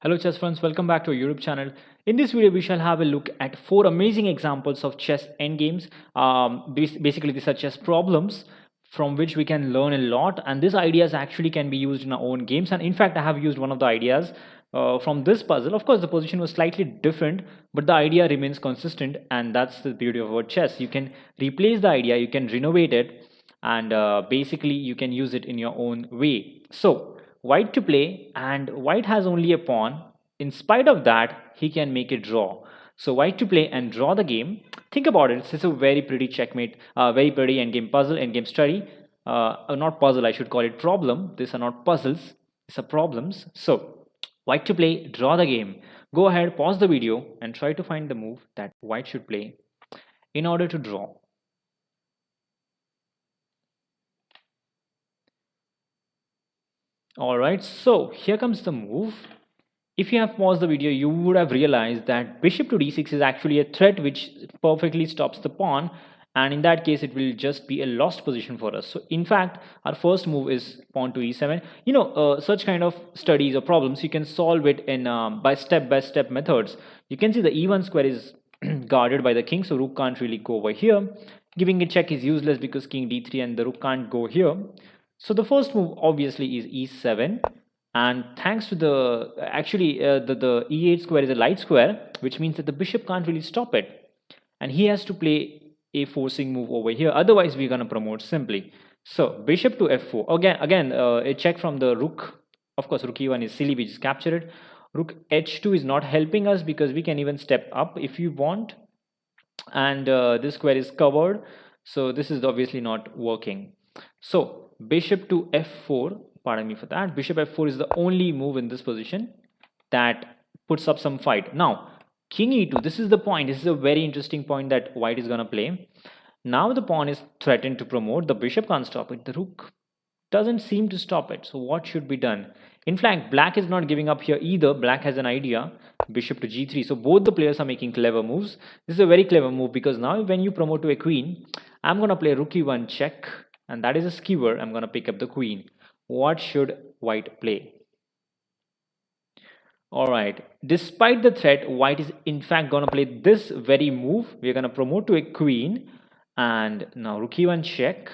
Hello chess friends, welcome back to our YouTube channel. In this video, we shall have a look at 4 amazing examples of chess endgames. Basically, these are chess problems from which we can learn a lot, and these ideas actually can be used in our own games. And in fact, I have used one of the ideas from this puzzle. Of course, the position was slightly different, but the idea remains consistent, and that's the beauty of our chess. You can replace the idea, you can renovate it, and basically you can use it in your own way. So white to play, and white has only a pawn. In spite of that, he can make a draw. So white to play and draw the game. Think about it. It's a very pretty checkmate, very pretty endgame puzzle, endgame study. Not puzzle, I should call it problem. These are not puzzles, these are problems. So white to play, draw the game. Go ahead, pause the video and try to find the move that white should play in order to draw. Alright, so here comes the move. If you have paused the video, you would have realized that bishop to d6 is actually a threat which perfectly stops the pawn, and in that case it will just be a lost position for us. So in fact, our first move is pawn to e7. Such kind of studies or problems you can solve it in by step methods. You can see the e1 square is guarded by the king, so rook can't really go over here. Giving a check is useless because king d3 and the rook can't go here. So the first move obviously is e7, and thanks to the the e8 square is a light square, which means that the bishop can't really stop it, and he has to play a forcing move over here. Otherwise, we're gonna promote simply. So bishop to f4. Again, a check from the rook. Of course, rook e1 is silly. We just capture it. Rook h2 is not helping us because we can even step up if you want, and this square is covered. So this is obviously not working. So bishop to f4, pardon me for that, bishop f4 is the only move in this position that puts up some fight. Now king e2, this is the point, this is a very interesting point that white is going to play. Now the pawn is threatened to promote, the bishop can't stop it, the rook doesn't seem to stop it. So what should be done? In fact, black is not giving up here either. Black has an idea, bishop to g3. So both the players are making clever moves. This is a very clever move because now when you promote to a queen, I'm going to play rook e1 check, and that is a skewer. I'm going to pick up the queen. What should white play? All right, despite the threat, white is in fact going to play this very move. We're going to promote to a queen, and now rook e1 check,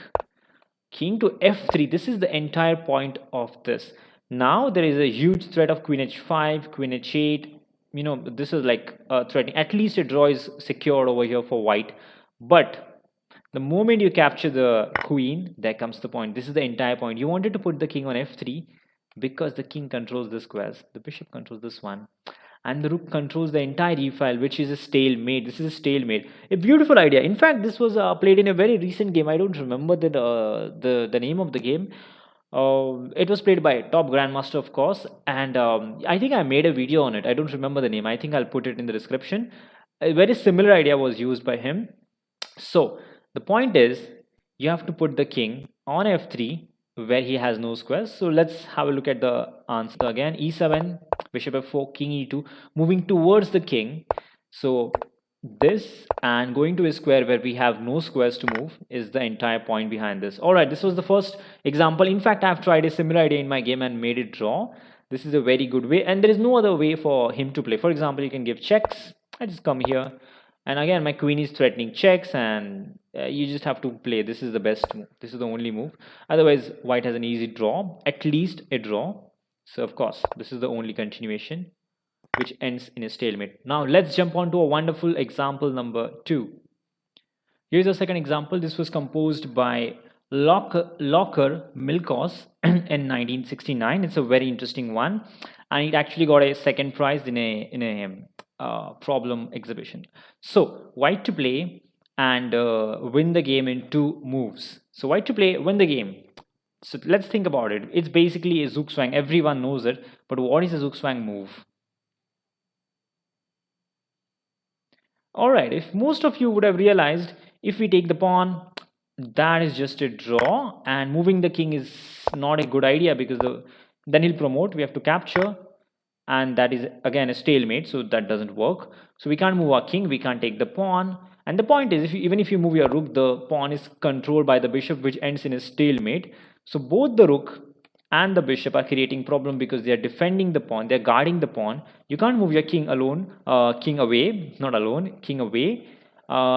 king to f3. This is the entire point of this. Now there is a huge threat of queen h5, queen h8. This is like threatening. At least a draw is secured over here for white, but the moment you capture the queen, there comes the point. This is the entire point. You wanted to put the king on f3 because the king controls the squares, the bishop controls this one, and the rook controls the entire e file, which is a stalemate. This is a stalemate. A beautiful idea. In fact, this was played in a very recent game. I don't remember the name of the game. It was played by top grandmaster, of course, and I think I made a video on it. I don't remember the name. I think I'll put it in the description. A very similar idea was used by him. So the point is, you have to put the king on f3 where he has no squares. So let's have a look at the answer again. E7, bishop f4, king e2, moving towards the king. So this and going to a square where we have no squares to move is the entire point behind this. All right, this was the first example. In fact, I've tried a similar idea in my game and made it draw. This is a very good way, and there is no other way for him to play. For example, you can give checks. I just come here, and again my queen is threatening checks, and you just have to play. This is the best move. This is the only move. Otherwise, white has an easy draw, at least a draw. So of course, this is the only continuation, which ends in a stalemate. Now let's jump on to a wonderful example number 2. Here's a second example. This was composed by Locker Milkos in 1969. It's a very interesting one, and it actually got a second prize in a problem exhibition. So white to play and win the game in 2 moves. So white to play, win the game. So let's think about it. It's basically a Zook Swank. Everyone knows it, but what is a Zook Swank move? All right, if most of you would have realized, if we take the pawn, that is just a draw, and moving the king is not a good idea because then he'll promote. We have to capture, and that is again a stalemate, so that doesn't work. So we can't move our king, we can't take the pawn, and the point is, even if you move your rook, the pawn is controlled by the bishop, which ends in a stalemate. So both the rook and the bishop are creating problem because they are defending the pawn, they're guarding the pawn. You can't move your king alone, king away, not alone, king away,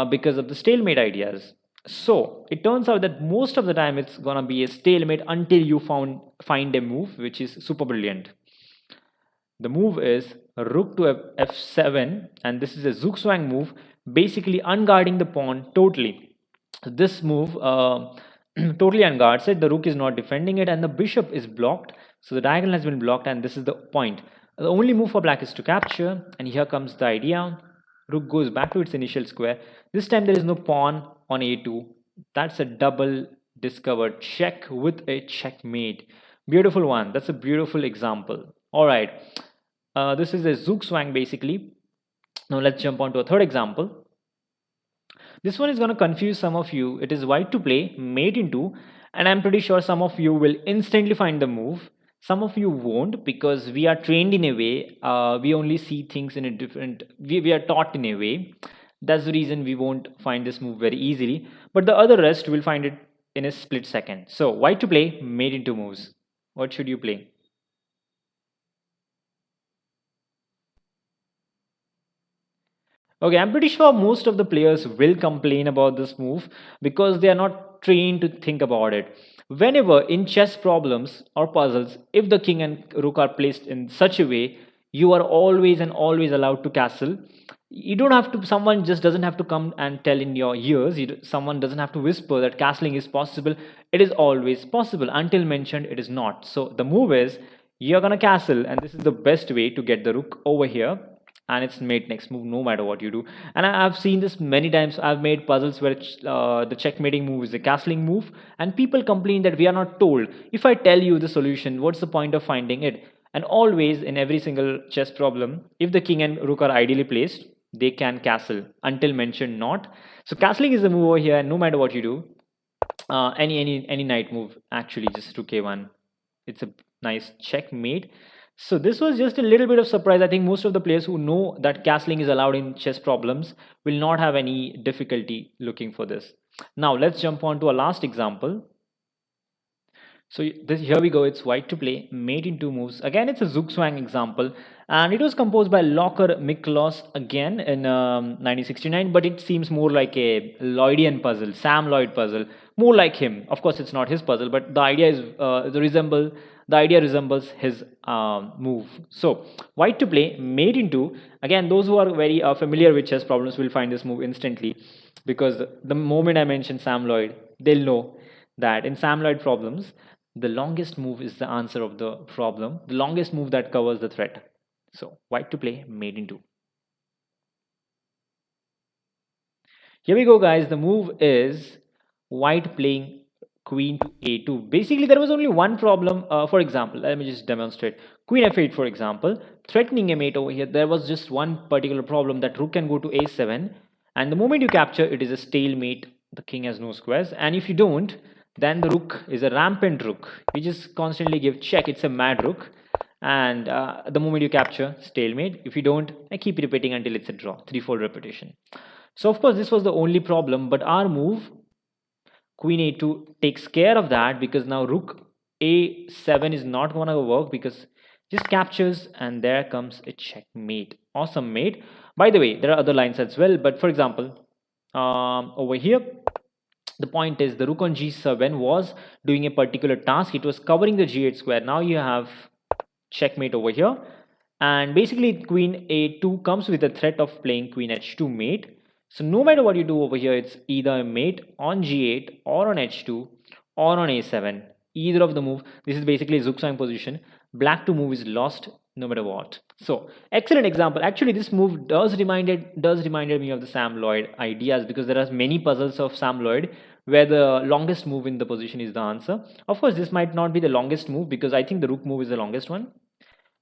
because of the stalemate ideas. So it turns out that most of the time it's gonna be a stalemate until you find a move which is super brilliant. The move is rook to f7, and this is a Zook Swank move, basically unguarding the pawn totally. This move totally unguards it. The rook is not defending it, and the bishop is blocked. So the diagonal has been blocked, and this is the point. The only move for black is to capture, and here comes the idea. Rook goes back to its initial square. This time there is no pawn on a2. That's a double discovered check with a checkmate. Beautiful one. That's a beautiful example. All right. This is a Zook Swank basically. Now let's jump on to a third example. This one is going to confuse some of you. It is white to play, mate into, and I'm pretty sure some of you will instantly find the move. Some of you won't, because we are trained in a way, we only see things in a different, we are taught in a way. That's the reason we won't find this move very easily. But the other rest will find it in a split second. So white to play, mate into moves. What should you play? Okay, I'm pretty sure most of the players will complain about this move because they are not trained to think about it. Whenever in chess problems or puzzles, if the king and rook are placed in such a way, you are always and always allowed to castle. You don't have to, someone just doesn't have to come and tell in your ears, someone doesn't have to whisper that castling is possible. It is always possible. Until mentioned, it is not. So the move is, you're gonna castle, and this is the best way to get the rook over here, and it's mate next move no matter what you do. And I've seen this many times. I've made puzzles where the checkmating move is the castling move, and people complain that we are not told. If I tell you the solution, what's the point of finding it? And always in every single chess problem, if the king and rook are ideally placed, they can castle. Until mentioned, not. So castling is the move over here, and no matter what you do, any knight move, actually just rook a1, it's a nice checkmate. So this was just a little bit of surprise. I think most of the players who know that castling is allowed in chess problems will not have any difficulty looking for this. Now let's jump on to a last example. So here we go. It's white to play, mate in two moves. Again, it's a Zook Swank example, and it was composed by Locker Miklos again in 1969. But it seems more like a Lloydian puzzle, Sam Lloyd puzzle, more like him. Of course, it's not his puzzle, but the idea is the idea resembles his move. So white to play, mate in two. Again, those who are very familiar with chess problems will find this move instantly, because the moment I mention Sam Lloyd, they'll know that in Sam Lloyd problems, the longest move is the answer of the problem, the longest move that covers the threat. So white to play, mate in two. Here we go, guys. The move is white playing queen to a2. Basically, there was only one problem. For example, let me just demonstrate. Queen f8, for example, threatening a mate over here. There was just one particular problem, that rook can go to a7, and the moment you capture, it is a stalemate. The king has no squares, and if you don't, then the rook is a rampant rook. We just constantly give check. It's a mad rook, and the moment you capture, stalemate. If you don't, I keep repeating until it's a draw. Threefold repetition. So of course this was the only problem, but our move queen a2 takes care of that, because now rook a7 is not gonna work, because just captures, and there comes a checkmate. Awesome mate. By the way, there are other lines as well, but for example, over here, the point is the rook on g7 was doing a particular task. It was covering the g8 square. Now you have checkmate over here, and basically queen a2 comes with the threat of playing queen h2 mate. So no matter what you do over here, it's either a mate on g8 or on h2 or on a7. Either of the move. This is basically Zook Swank position. Black to move is lost no matter what. So excellent example. Actually, this move does reminded me of the Sam Lloyd ideas, because there are many puzzles of Sam Lloyd where the longest move in the position is the answer. Of course, this might not be the longest move, because I think the rook move is the longest one.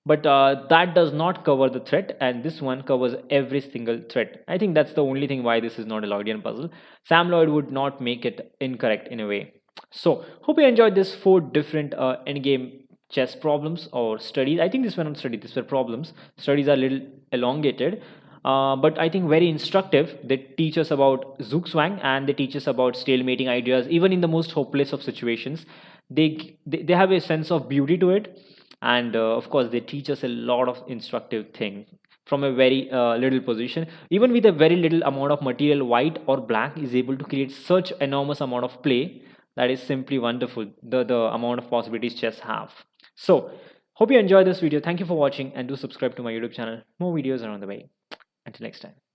But that does not cover the threat, and this one covers every single threat. I think that's the only thing why this is not a Lloydian puzzle. Sam Lloyd would not make it incorrect in a way. So hope you enjoyed this 4 different endgame chess problems or studies. I think this were not studies, these were problems. Studies are a little elongated, but I think very instructive. They teach us about Zook Swank, and they teach us about stalemating ideas even in the most hopeless of situations. they have a sense of beauty to it, and of course they teach us a lot of instructive thing from a very little position. Even with a very little amount of material, white or black is able to create such enormous amount of play that is simply wonderful, the amount of possibilities chess have. So hope you enjoyed this video. Thank you for watching, and do subscribe to my YouTube channel. More videos are on the way. Until next time.